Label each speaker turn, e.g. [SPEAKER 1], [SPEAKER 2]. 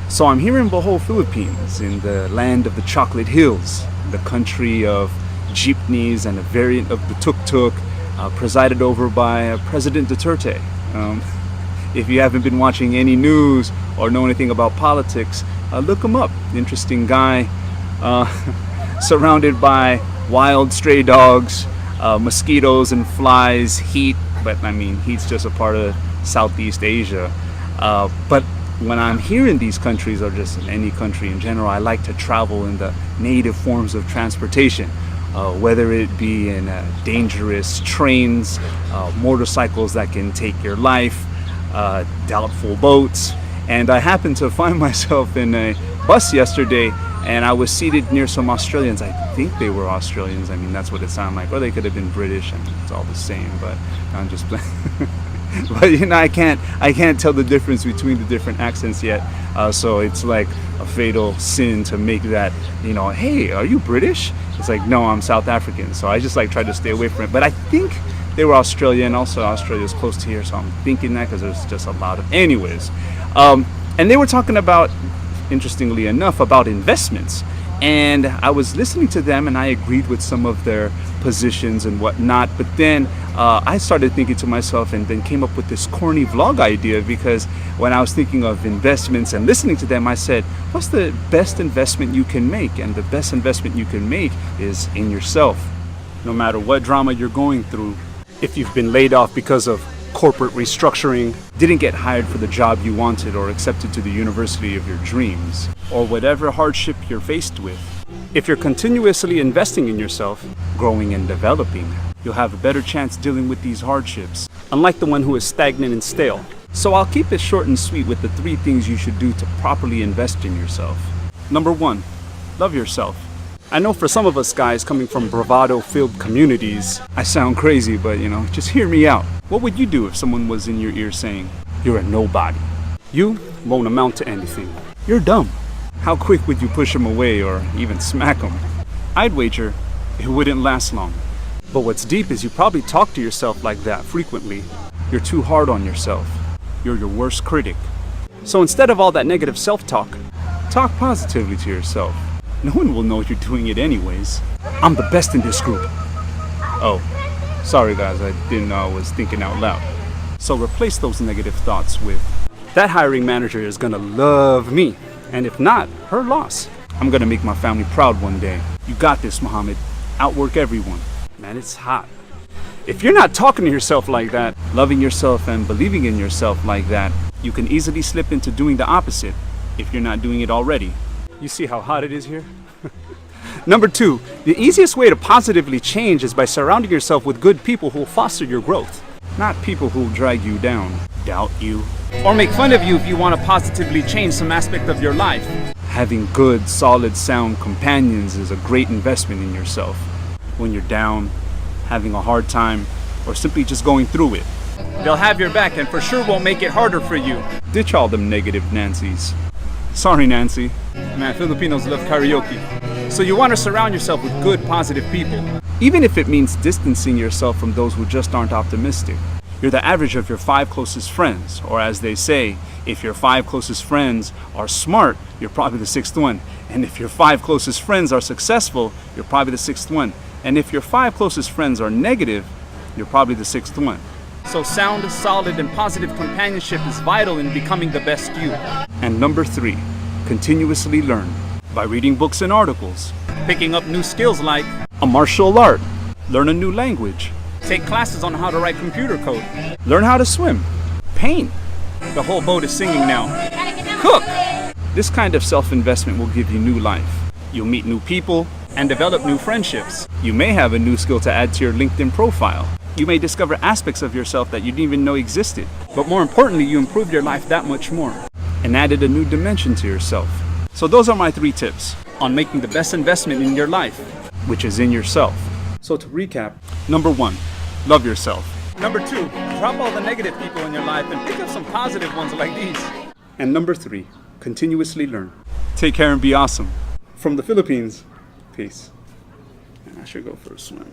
[SPEAKER 1] So I'm here in Bohol, Philippines, in the land of the chocolate hills, the country of jeepneys and a variant of the tuk-tuk, presided over by President Duterte. If you haven't been watching any news or know anything about politics, look him up. Interesting guy, surrounded by wild stray dogs, mosquitoes and flies, heat, but I mean, heat's just a part of Southeast Asia. But when I'm here in these countries, or just in any country in general, I like to travel in the native forms of transportation, whether it be in dangerous trains, motorcycles that can take your life, doubtful boats. And I happened to find myself in a bus yesterday, and I was seated near some Australians. I think they were Australians. I mean, that's what it sounded like. Or they could have been British. I mean, it's all the same, but I'm just playing. But you know, I can't tell the difference between the different accents yet. So it's like a fatal sin to make that, you know, hey, are you British? It's like, no, I'm South African. So I just like try to stay away from it. But I think they were Australian. Also, Australia's close to here, so I'm thinking that because there's just a lot of, anyways. And they were talking about, interestingly enough, about investments. And I was listening to them, and I agreed with some of their positions and whatnot. But then I started thinking to myself, and then came up with this corny vlog idea, because when I was thinking of investments and listening to them, I said, what's the best investment you can make? And the best investment you can make is in yourself. No matter what drama you're going through, if you've been laid off because of corporate restructuring, didn't get hired for the job you wanted, or accepted to the university of your dreams, or whatever hardship you're faced with, if you're continuously investing in yourself, growing and developing, you'll have a better chance dealing with these hardships, unlike the one who is stagnant and stale. So I'll keep it short and sweet with the 3 things you should do to properly invest in yourself. Number 1, love yourself. I know for some of us guys coming from bravado-filled communities, I sound crazy, but you know, just hear me out. What would you do if someone was in your ear saying, you're a nobody? You won't amount to anything. You're dumb. How quick would you push them away or even smack them? I'd wager it wouldn't last long. But what's deep is you probably talk to yourself like that frequently. You're too hard on yourself. You're your worst critic. So instead of all that negative self-talk, talk positively to yourself. No one will know you're doing it anyways. I'm the best in this group. Oh, sorry guys, I didn't know I was thinking out loud. So replace those negative thoughts with, that hiring manager is gonna love me. And if not, her loss. I'm gonna make my family proud one day. You got this, Muhammad. Outwork everyone. Man, it's hot. If you're not talking to yourself like that, loving yourself and believing in yourself like that, you can easily slip into doing the opposite if you're not doing it already. You see how hot it is here? Number 2, the easiest way to positively change is by surrounding yourself with good people who will foster your growth, not people who will drag you down, doubt you, or make fun of you if you want to positively change some aspect of your life. Having good, solid, sound companions is a great investment in yourself. When you're down, having a hard time, or simply just going through it. They'll have your back and for sure won't make it harder for you. Ditch all them negative Nancys. Sorry, Nancy. Man, Filipinos love karaoke. So you want to surround yourself with good, positive people, even if it means distancing yourself from those who just aren't optimistic. You're the average of your 5 closest friends, or as they say, if your 5 closest friends are smart, you're probably the 6th one. And if your 5 closest friends are successful, you're probably the 6th one. And if your 5 closest friends are negative, you're probably the 6th one. So sound, solid, and positive companionship is vital in becoming the best you. And number 3, continuously learn. By reading books and articles, picking up new skills like a martial art, learn a new language, take classes on how to write computer code, learn how to swim, paint. The whole boat is singing now. Cook! This kind of self-investment will give you new life. You'll meet new people and develop new friendships. You may have a new skill to add to your LinkedIn profile. You may discover aspects of yourself that you didn't even know existed. But more importantly, you improved your life that much more and added a new dimension to yourself. So those are my 3 tips on making the best investment in your life, which is in yourself. So to recap, number 1, love yourself. Number 2, drop all the negative people in your life and pick up some positive ones like these. And number 3, continuously learn. Take care and be awesome. From the Philippines, peace. I should go for a swim.